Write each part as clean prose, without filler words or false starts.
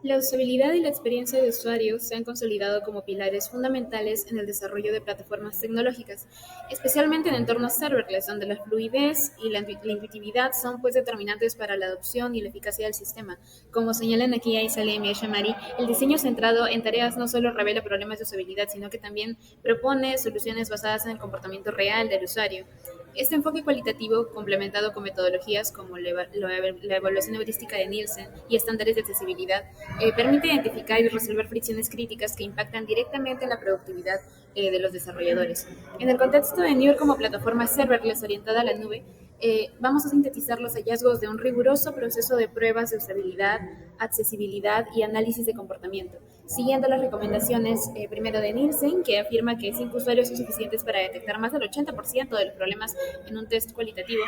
La usabilidad y la experiencia de usuario se han consolidado como pilares fundamentales en el desarrollo de plataformas tecnológicas, especialmente en entornos serverless, donde la fluidez y la intuitividad son pues determinantes para la adopción y la eficacia del sistema. Como señalan aquí Aisalem y Shamari, el diseño centrado en tareas no solo revela problemas de usabilidad, sino que también propone soluciones basadas en el comportamiento real del usuario. Este enfoque cualitativo, complementado con metodologías como la evaluación heurística de Nielsen y estándares de accesibilidad, permite identificar y resolver fricciones críticas que impactan directamente en la productividad de los desarrolladores. En el contexto de Newer como plataforma serverless orientada a la nube, vamos a sintetizar los hallazgos de un riguroso proceso de pruebas de usabilidad, accesibilidad y análisis de comportamiento, siguiendo las recomendaciones primero de Nielsen, que afirma que 5 usuarios son suficientes para detectar más del 80% de los problemas en un test cualitativo.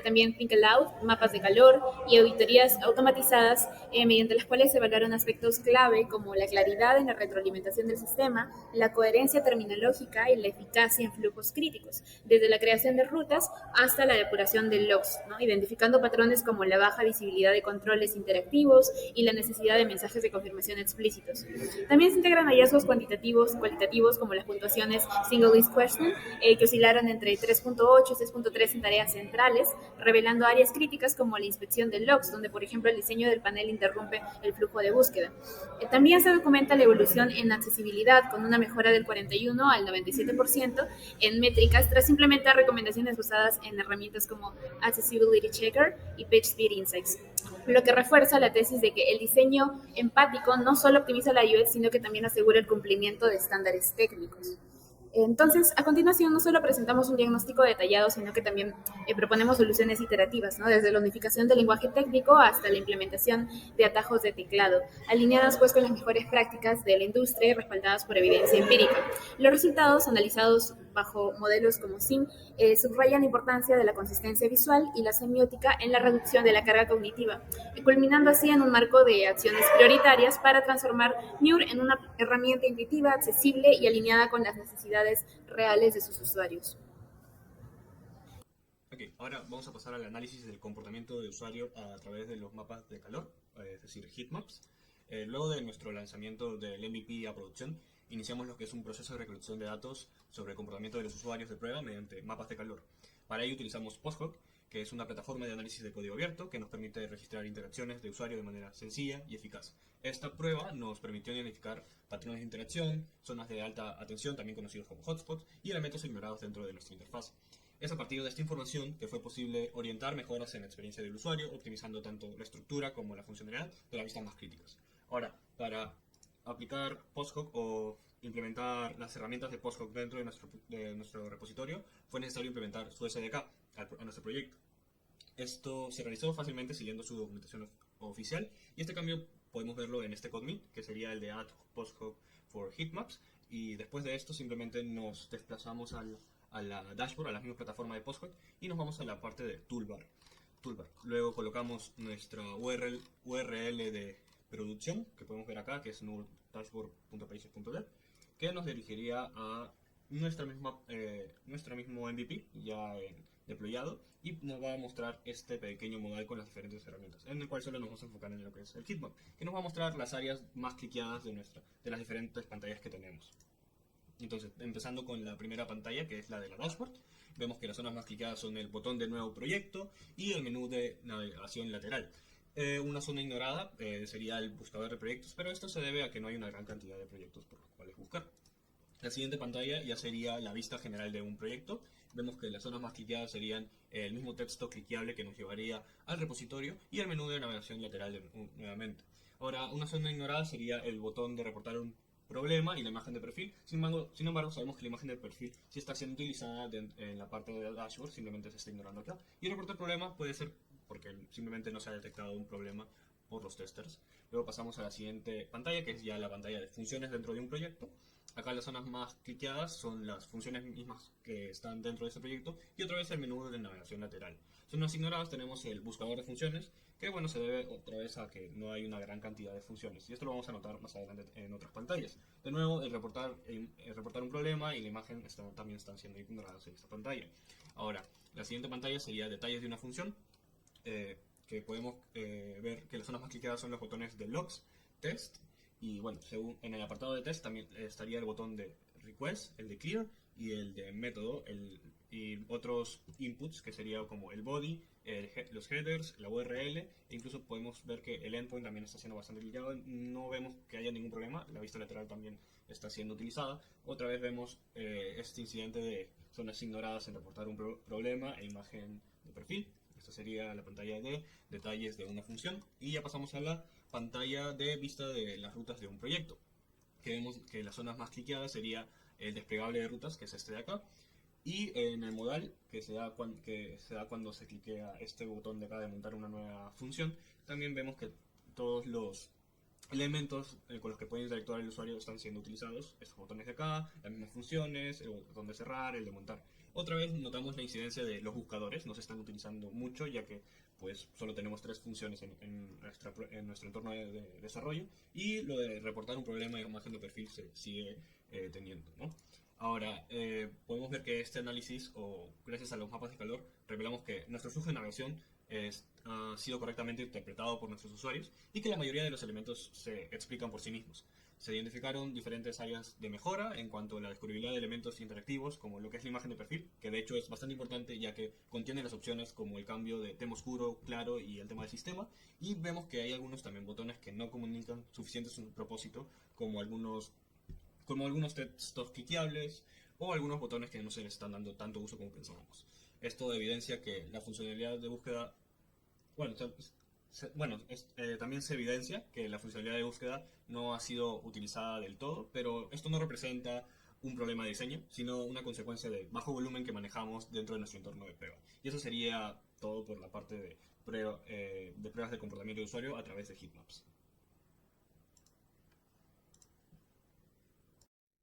También Think Aloud, mapas de calor y auditorías automatizadas mediante las cuales se evaluaron aspectos clave como la claridad en la retroalimentación del sistema, la coherencia terminológica y la eficacia en flujos críticos, desde la creación de rutas hasta la depuración de logs, ¿no? Identificando patrones como la baja visibilidad de controles interactivos y la necesidad de mensajes de confirmación explícitos. También se integran hallazgos cualitativos como las puntuaciones Single List Question, que oscilaron entre 3.8 y 6.3 en tareas centrales, revelando áreas críticas como la inspección de logs, donde por ejemplo el diseño del panel interrumpe el flujo de búsqueda. También se documenta la evolución en accesibilidad, con una mejora del 41 al 97% en métricas tras implementar recomendaciones basadas en herramientas como Accessibility Checker y PageSpeed Insights, lo que refuerza la tesis de que el diseño empático no solo optimiza la UX, sino que también asegura el cumplimiento de estándares técnicos. Entonces, a continuación, no solo presentamos un diagnóstico detallado, sino que también proponemos soluciones iterativas, ¿no? Desde la unificación del lenguaje técnico hasta la implementación de atajos de teclado, alineadas pues con las mejores prácticas de la industria y respaldadas por evidencia empírica. Los resultados, analizados bajo modelos como SIM, subrayan la importancia de la consistencia visual y la semiótica en la reducción de la carga cognitiva, culminando así en un marco de acciones prioritarias para transformar Nure en una herramienta intuitiva, accesible y alineada con las necesidades reales de sus usuarios. Ok, ahora vamos a pasar al análisis del comportamiento de usuario a través de los mapas de calor, es decir, heatmaps. Luego de nuestro lanzamiento del MVP a producción, iniciamos lo que es un proceso de recolección de datos sobre el comportamiento de los usuarios de prueba mediante mapas de calor. Para ello utilizamos PostHoc, que es una plataforma de análisis de código abierto que nos permite registrar interacciones de usuario de manera sencilla y eficaz. Esta prueba nos permitió identificar patrones de interacción, zonas de alta atención, también conocidos como hotspots, y elementos ignorados dentro de nuestra interfaz. Es a partir de esta información que fue posible orientar mejoras en la experiencia del usuario, optimizando tanto la estructura como la funcionalidad de las vistas más críticas. Ahora, para aplicar PostHoc o implementar las herramientas de PostHoc dentro de nuestro repositorio, fue necesario implementar su SDK a nuestro proyecto. Esto se realizó fácilmente siguiendo su documentación oficial y este cambio podemos verlo en este CodeMe, que sería el de Add PostHoc for Heatmaps, y después de esto simplemente nos desplazamos a la dashboard, a la misma plataforma de PostHoc y nos vamos a la parte de Toolbar. Luego colocamos nuestra URL de producción, que podemos ver acá, que es dashboard.pages.dev, que nos dirigiría a nuestro mismo MVP ya deployado y nos va a mostrar este pequeño modal con las diferentes herramientas, en el cual solo nos vamos a enfocar en lo que es el Heatmap, que nos va a mostrar las áreas más cliqueadas de las diferentes pantallas que tenemos. Entonces, empezando con la primera pantalla, que es la de la dashboard, vemos que las zonas más cliqueadas son el botón de nuevo proyecto y el menú de navegación lateral. Una zona ignorada sería el buscador de proyectos, pero esto se debe a que no hay una gran cantidad de proyectos por los cuales buscar. La siguiente pantalla ya sería la vista general de un proyecto. Vemos que las zonas más cliqueadas serían el mismo texto cliqueable que nos llevaría al repositorio y el menú de navegación lateral nuevamente. Ahora, una zona ignorada sería el botón de reportar un problema y la imagen de perfil. Sin embargo, sabemos que la imagen de perfil sí está siendo utilizada en la parte de dashboard, simplemente se está ignorando acá. Y reportar problema puede ser porque simplemente no se ha detectado un problema por los testers. Luego pasamos a la siguiente pantalla, que es ya la pantalla de funciones dentro de un proyecto. Acá las zonas más cliqueadas son las funciones mismas que están dentro de este proyecto y otra vez el menú de navegación lateral. Zonas ignoradas tenemos el buscador de funciones, que bueno, se debe otra vez a que no hay una gran cantidad de funciones. Y esto lo vamos a notar más adelante en otras pantallas. De nuevo, el reportar un problema y la imagen también están siendo ignoradas en esta pantalla. Ahora, la siguiente pantalla sería detalles de una función. que podemos ver que las zonas más cliqueadas son los botones de Logs, Test, y bueno, según en el apartado de Test también estaría el botón de Request, el de Clear y el de Método, y otros inputs que sería como el body, los headers, la URL, e incluso podemos ver que el endpoint también está siendo bastante cliqueado. No vemos que haya ningún problema, la vista lateral también está siendo utilizada. Otra vez vemos este incidente de zonas ignoradas en reportar un problema e imagen de perfil. Esta sería la pantalla de detalles de una función. Y ya pasamos a la pantalla de vista de las rutas de un proyecto. Que vemos que las zonas más cliqueadas sería el desplegable de rutas, que es este de acá. Y en el modal, que se da cuando se cliquea este botón de acá de montar una nueva función, también vemos que todos los elementos con los que puede interactuar el usuario están siendo utilizados. Estos botones de acá, las mismas funciones, el botón de cerrar, el de montar. Otra vez notamos la incidencia de los buscadores, no se están utilizando mucho ya que pues solo tenemos 3 funciones en nuestro entorno de desarrollo, y lo de reportar un problema de imagen de perfil se sigue teniendo, ¿no? Ahora, podemos ver que este análisis, o gracias a los mapas de calor, revelamos que nuestro flujo de navegación ha sido correctamente interpretado por nuestros usuarios y que la mayoría de los elementos se explican por sí mismos. Se identificaron diferentes áreas de mejora en cuanto a la descubribilidad de elementos interactivos, como lo que es la imagen de perfil, que de hecho es bastante importante ya que contiene las opciones como el cambio de tema oscuro, claro y el tema del sistema. Y vemos que hay algunos también botones que no comunican suficiente su propósito, como algunos textos cliqueables o algunos botones que no se les están dando tanto uso como pensábamos. Esto evidencia que la funcionalidad de búsqueda, también se evidencia que la funcionalidad de búsqueda no ha sido utilizada del todo, pero esto no representa un problema de diseño, sino una consecuencia de bajo volumen que manejamos dentro de nuestro entorno de prueba. Y eso sería todo por la parte de pruebas de comportamiento de usuario a través de heatmaps.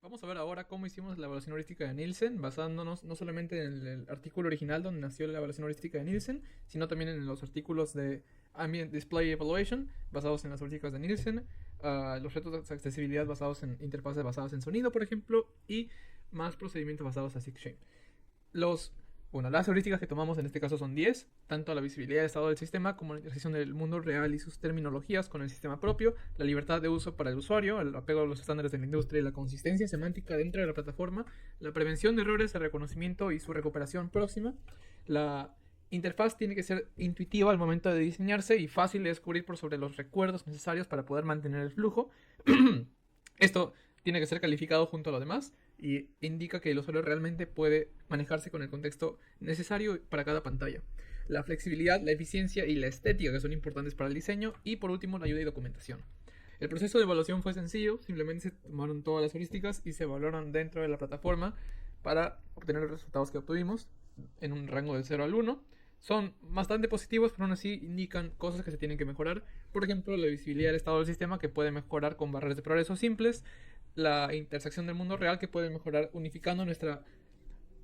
Vamos a ver ahora cómo hicimos la evaluación heurística de Nielsen, basándonos no solamente en el artículo original donde nació la evaluación heurística de Nielsen, sino también en los artículos de Ambient Display Evaluation, basados en las heurísticas de Nielsen, los retos de accesibilidad basados en interfaces basadas en sonido, por ejemplo, y más procedimientos basados en SIGCHAIN. Las heurísticas que tomamos en este caso son 10, tanto la visibilidad de estado del sistema como la intersección del mundo real y sus terminologías con el sistema propio, la libertad de uso para el usuario, el apego a los estándares de la industria y la consistencia semántica dentro de la plataforma, la prevención de errores, el reconocimiento y su recuperación próxima. La interfaz tiene que ser intuitiva al momento de diseñarse y fácil de descubrir por sobre los recuerdos necesarios para poder mantener el flujo. Esto tiene que ser calificado junto a lo demás y indica que el usuario realmente puede manejarse con el contexto necesario para cada pantalla. La flexibilidad, la eficiencia y la estética, que son importantes para el diseño. Y por último, la ayuda y documentación. El proceso de evaluación fue sencillo, simplemente se tomaron todas las heurísticas y se evaluaron dentro de la plataforma para obtener los resultados que obtuvimos en un rango de 0 al 1. Son bastante positivos, pero aún así indican cosas que se tienen que mejorar. Por ejemplo, la visibilidad del estado del sistema, que puede mejorar con barreras de progreso simples. La intersección del mundo real, que puede mejorar unificando nuestra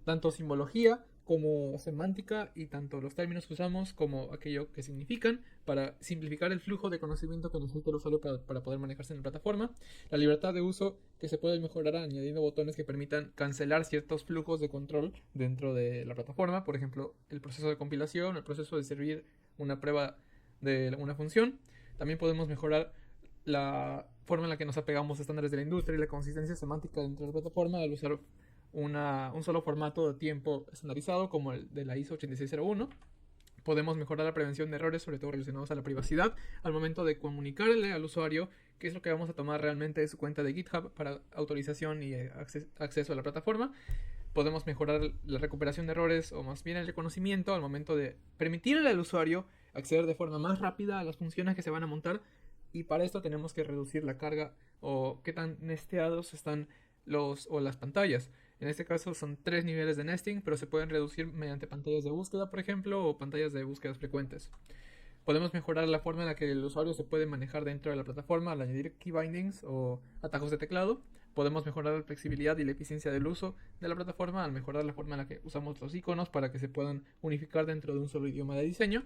tanto simbología como semántica y tanto los términos que usamos como aquello que significan, para simplificar el flujo de conocimiento que necesita el usuario para poder manejarse en la plataforma. La libertad de uso, que se puede mejorar añadiendo botones que permitan cancelar ciertos flujos de control dentro de la plataforma, por ejemplo el proceso de compilación, el proceso de servir una prueba de una función. También podemos mejorar la forma en la que nos apegamos a estándares de la industria y la consistencia semántica dentro de la plataforma al usar un solo formato de tiempo estandarizado como el de la ISO 8601. Podemos mejorar la prevención de errores, sobre todo relacionados a la privacidad, al momento de comunicarle al usuario qué es lo que vamos a tomar realmente de su cuenta de GitHub para autorización y acceso a la plataforma. Podemos mejorar la recuperación de errores, o más bien el reconocimiento, al momento de permitirle al usuario acceder de forma más rápida a las funciones que se van a montar. Y para esto tenemos que reducir la carga o qué tan nesteados están las pantallas. En este caso son 3 niveles de nesting, pero se pueden reducir mediante pantallas de búsqueda, por ejemplo, o pantallas de búsquedas frecuentes. Podemos mejorar la forma en la que el usuario se puede manejar dentro de la plataforma al añadir key bindings o atajos de teclado. Podemos mejorar la flexibilidad y la eficiencia del uso de la plataforma al mejorar la forma en la que usamos los iconos para que se puedan unificar dentro de un solo idioma de diseño.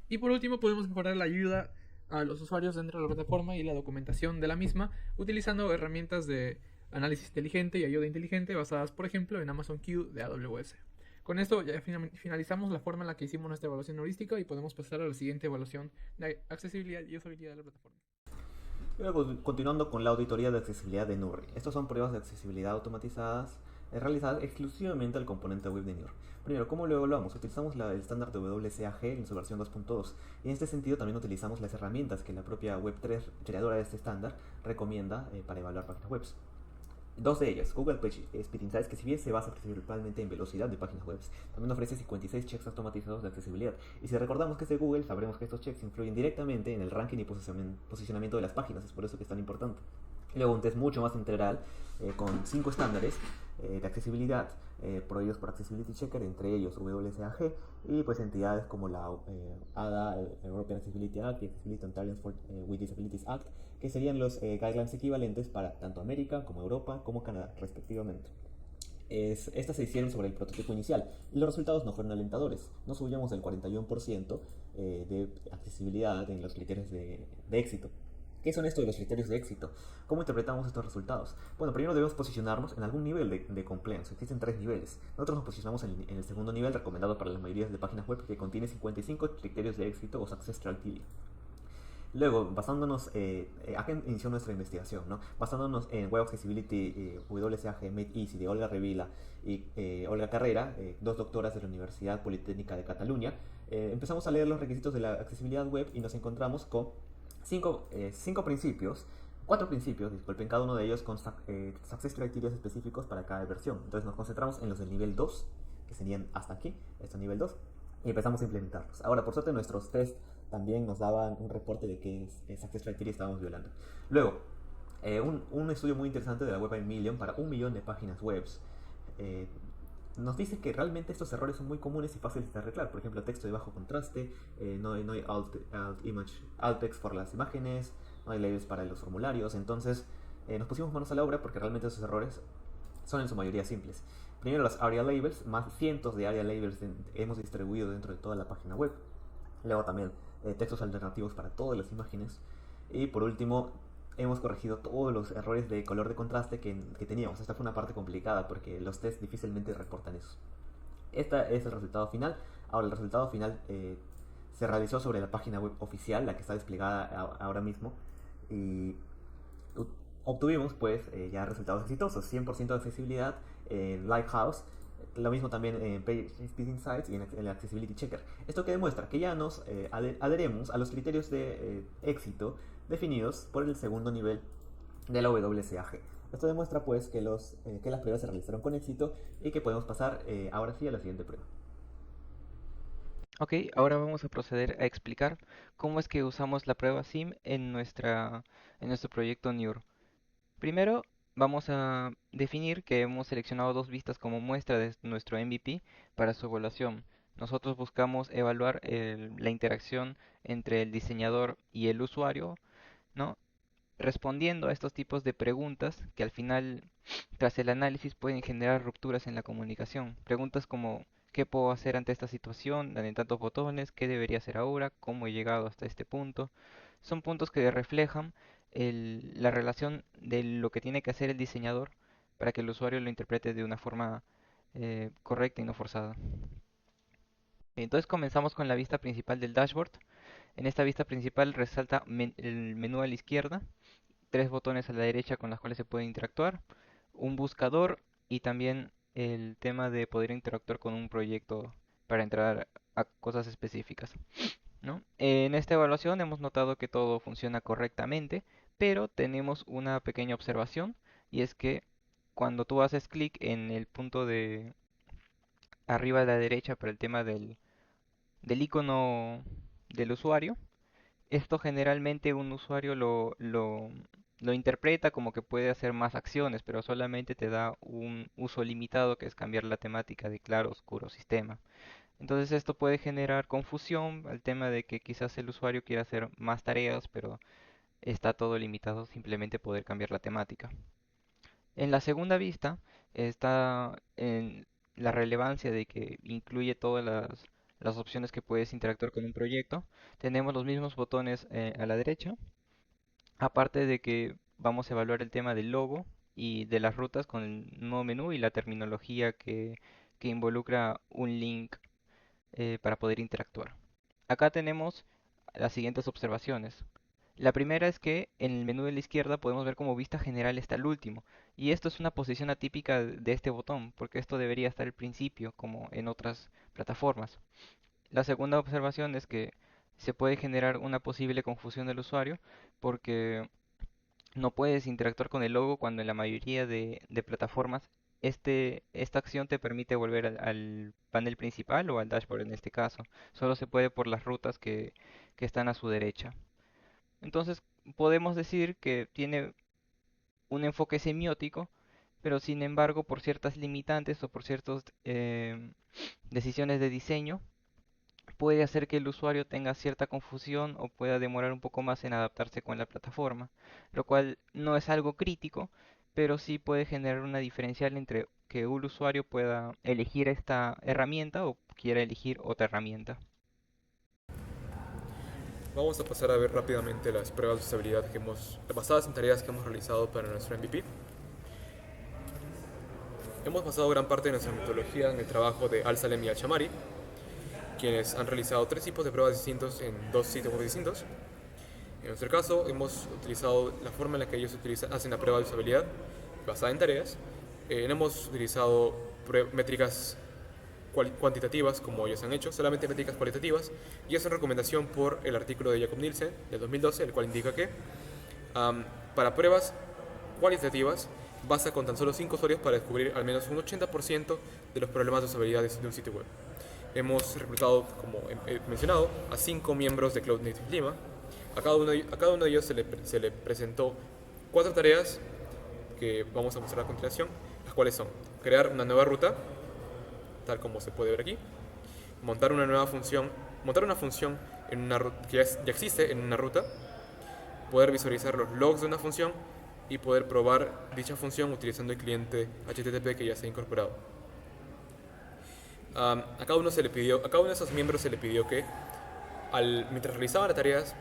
Y por último, podemos mejorar la ayuda a los usuarios dentro de la plataforma y la documentación de la misma, utilizando herramientas de análisis inteligente y ayuda inteligente basadas, por ejemplo, en Amazon Q de AWS. Con esto ya finalizamos la forma en la que hicimos nuestra evaluación heurística y podemos pasar a la siguiente evaluación de accesibilidad y usabilidad de la plataforma. Luego, continuando con la auditoría de accesibilidad de NURI. Estas son pruebas de accesibilidad automatizadas realizadas exclusivamente al componente web de NURI. Primero, ¿cómo lo evaluamos? Utilizamos el estándar de WCAG en su versión 2.2 y en este sentido también utilizamos las herramientas que la propia Web3 creadora de este estándar recomienda para evaluar páginas web. Dos de ellas, Google Speed Insights, que si bien se basa principalmente en velocidad de páginas web, también ofrece 56 checks automatizados de accesibilidad. Y si recordamos que es de Google, sabremos que estos checks influyen directamente en el ranking y posicionamiento de las páginas, es por eso que es tan importante. Luego un test mucho más integral, con 5 estándares de accesibilidad, prohibidos por Accessibility Checker, entre ellos WCAG, y pues entidades como la ADA, European Accessibility Act y Accessibility Ontarians with Disabilities Act, que serían los guidelines equivalentes para tanto América como Europa como Canadá, respectivamente. Estas se hicieron sobre el prototipo inicial y los resultados no fueron alentadores. No subíamos del 41% de accesibilidad en los criterios de éxito. ¿Qué son estos de los criterios de éxito? ¿Cómo interpretamos estos resultados? Bueno, primero debemos posicionarnos en algún nivel de compliance. Existen 3 niveles. Nosotros nos posicionamos en el segundo nivel, recomendado para la mayoría de páginas web, que contiene 55 criterios de éxito o Success Criteria. Luego, basándonos, acá inició nuestra investigación, ¿no? Basándonos en Web Accessibility WCAG Made Easy de Olga Revila y Olga Carrera, dos doctoras de la Universidad Politécnica de Cataluña, empezamos a leer los requisitos de la accesibilidad web y nos encontramos con 4 principios, disculpen, cada uno de ellos con success criteria específicos para cada versión. Entonces nos concentramos en los del nivel 2, que serían hasta aquí, este nivel 2, y empezamos a implementarlos. Ahora, por suerte, nuestros test también nos daban un reporte de qué success criteria estábamos violando. Luego, un estudio muy interesante de la Web Million para 1 millón de páginas web nos dice que realmente estos errores son muy comunes y fáciles de arreglar. Por ejemplo, texto de bajo contraste, no hay alt text por las imágenes, no hay labels para los formularios. Entonces nos pusimos manos a la obra porque realmente esos errores son en su mayoría simples. Primero, los ARIA labels, más cientos de ARIA labels hemos distribuido dentro de toda la página web. Luego también textos alternativos para todas las imágenes. Y por último, hemos corregido todos los errores de color de contraste que teníamos. Esta fue una parte complicada porque los tests difícilmente reportan eso. Este es el resultado final. Ahora, el resultado final se realizó sobre la página web oficial, la que está desplegada ahora mismo. Y obtuvimos pues ya resultados exitosos. 100% de accesibilidad en Lighthouse. Lo mismo también en PageSpeed Insights y en el Accessibility Checker. Esto que demuestra que ya nos adheremos a los criterios de éxito definidos por el segundo nivel de la WCAG. Esto demuestra pues que las pruebas se realizaron con éxito y que podemos pasar ahora sí a la siguiente prueba. Ok, ahora vamos a proceder a explicar cómo es que usamos la prueba SIM en nuestro proyecto NEUR. Primero, vamos a definir que hemos seleccionado 2 vistas como muestra de nuestro MVP para su evaluación. Nosotros buscamos evaluar la interacción entre el diseñador y el usuario, ¿no? Respondiendo a estos tipos de preguntas que al final, tras el análisis, pueden generar rupturas en la comunicación. Preguntas como ¿qué puedo hacer ante esta situación? ¿En tantos botones? ¿Qué debería hacer ahora? ¿Cómo he llegado hasta este punto? Son puntos que reflejan la relación de lo que tiene que hacer el diseñador para que el usuario lo interprete de una forma correcta y no forzada. Entonces comenzamos con la vista principal del dashboard. En esta vista principal resalta el menú a la izquierda, 3 botones a la derecha con los cuales se puede interactuar, un buscador y también el tema de poder interactuar con un proyecto para entrar a cosas específicas, ¿no? En esta evaluación hemos notado que todo funciona correctamente, pero tenemos una pequeña observación y es que cuando tú haces clic en el punto de arriba a la derecha para el tema del icono del usuario, esto generalmente un usuario lo interpreta como que puede hacer más acciones, pero solamente te da un uso limitado que es cambiar la temática de claro, oscuro, sistema. Entonces esto puede generar confusión al tema de que quizás el usuario quiera hacer más tareas, pero está todo limitado simplemente poder cambiar la temática. En la segunda vista está en la relevancia de que incluye todas las opciones que puedes interactuar con un proyecto. Tenemos los mismos botones a la derecha, aparte de que vamos a evaluar el tema del logo y de las rutas con el nuevo menú y la terminología que que involucra un link para poder interactuar. Acá tenemos las siguientes observaciones. La primera es que en el menú de la izquierda podemos ver como vista general está el último. Y esto es una posición atípica de este botón, porque esto debería estar al principio, como en otras plataformas. La segunda observación es que se puede generar una posible confusión del usuario, porque no puedes interactuar con el logo cuando en la mayoría de plataformas esta acción te permite volver al panel principal o al dashboard en este caso. Solo se puede por las rutas que están a su derecha. Entonces podemos decir que tiene un enfoque semiótico, pero sin embargo por ciertas limitantes o por ciertas decisiones de diseño puede hacer que el usuario tenga cierta confusión o pueda demorar un poco más en adaptarse con la plataforma, lo cual no es algo crítico, pero sí puede generar una diferencial entre que un usuario pueda elegir esta herramienta o quiera elegir otra herramienta. Vamos a pasar a ver rápidamente las pruebas de usabilidad basadas en tareas que hemos realizado para nuestro MVP. Hemos basado gran parte de nuestra metodología en el trabajo de Al-Salem y Al-Shamari, quienes han realizado 3 tipos de pruebas distintos en 2 sitios web distintos. En nuestro caso, hemos utilizado la forma en la que ellos hacen la prueba de usabilidad basada en tareas. Hemos utilizado métricas cuantitativas, como ellos han hecho, solamente métricas cualitativas, y es una recomendación por el artículo de Jakob Nielsen del 2012, el cual indica que para pruebas cualitativas basta con tan solo 5 usuarios para descubrir al menos un 80% de los problemas de usabilidad de un sitio web. Hemos reclutado, como he mencionado, a 5 miembros de Cloud Native Lima. A cada uno de ellos se le presentó 4 tareas que vamos a mostrar a continuación, las cuales son crear una nueva ruta, tal como se puede ver aquí, montar una función en una ruta que ya existe en una ruta, poder visualizar los logs de una función y poder probar dicha función utilizando el cliente HTTP que ya se ha incorporado. A cada uno de esos miembros se le pidió que mientras realizaban las tareas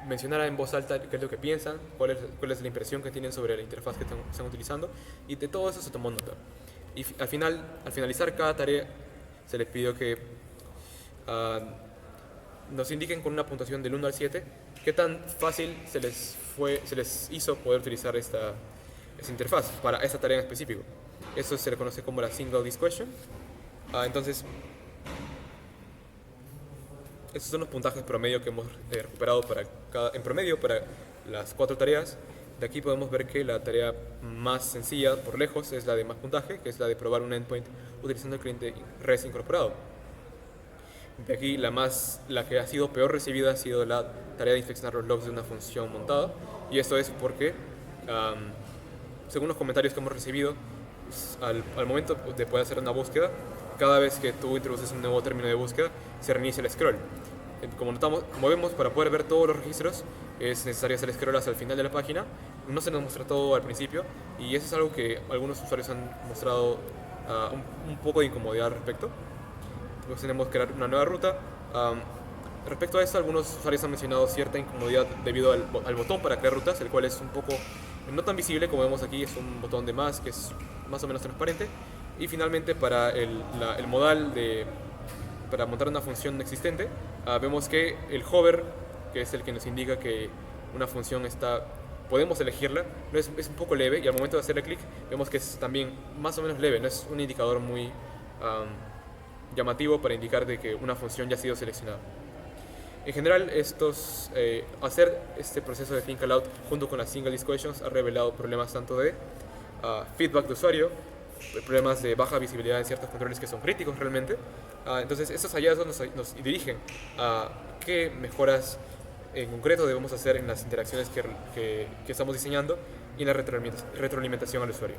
mencionara en voz alta qué es lo que piensan, cuál es la impresión que tienen sobre la interfaz que están utilizando, y de todo eso se tomó nota. Y al finalizar cada tarea se les pidió que nos indiquen con una puntuación del 1 al 7 qué tan fácil se les hizo poder utilizar esta interfaz para esta tarea en específico. Eso se le conoce como la Single List Question. Entonces, estos son los puntajes promedio que hemos recuperado en promedio para las 4 tareas. De aquí podemos ver que la tarea más sencilla por lejos es la de más puntaje, que es la de probar un endpoint utilizando el cliente REST incorporado. De aquí la que ha sido peor recibida ha sido la tarea de inspeccionar los logs de una función montada, y esto es porque, según los comentarios que hemos recibido, al momento de poder hacer una búsqueda, cada vez que tú introduces un nuevo término de búsqueda, se reinicia el scroll. Como vemos, para poder ver todos los registros es necesario hacer scroll hasta el final de la página. No se nos muestra todo al principio, y eso es algo que algunos usuarios han mostrado un poco de incomodidad al respecto. Entonces tenemos que crear una nueva ruta. Respecto a esto, algunos usuarios han mencionado cierta incomodidad debido al botón para crear rutas, el cual es un poco no tan visible como vemos aquí. Es un botón de más que es más o menos transparente. Y finalmente, para el modal para montar una función existente, vemos que el hover, que es el que nos indica que una función podemos elegirla, es un poco leve, y al momento de hacerle clic vemos que es también más o menos leve, no es un indicador muy llamativo para indicar de que una función ya ha sido seleccionada. En general, hacer este proceso de think aloud junto con las single list questions ha revelado problemas tanto de feedback de usuario, problemas de baja visibilidad en ciertos controles que son críticos realmente. Entonces, estos hallazgos nos dirigen a qué mejoras en concreto debemos hacer en las interacciones que estamos diseñando y en la retroalimentación al usuario.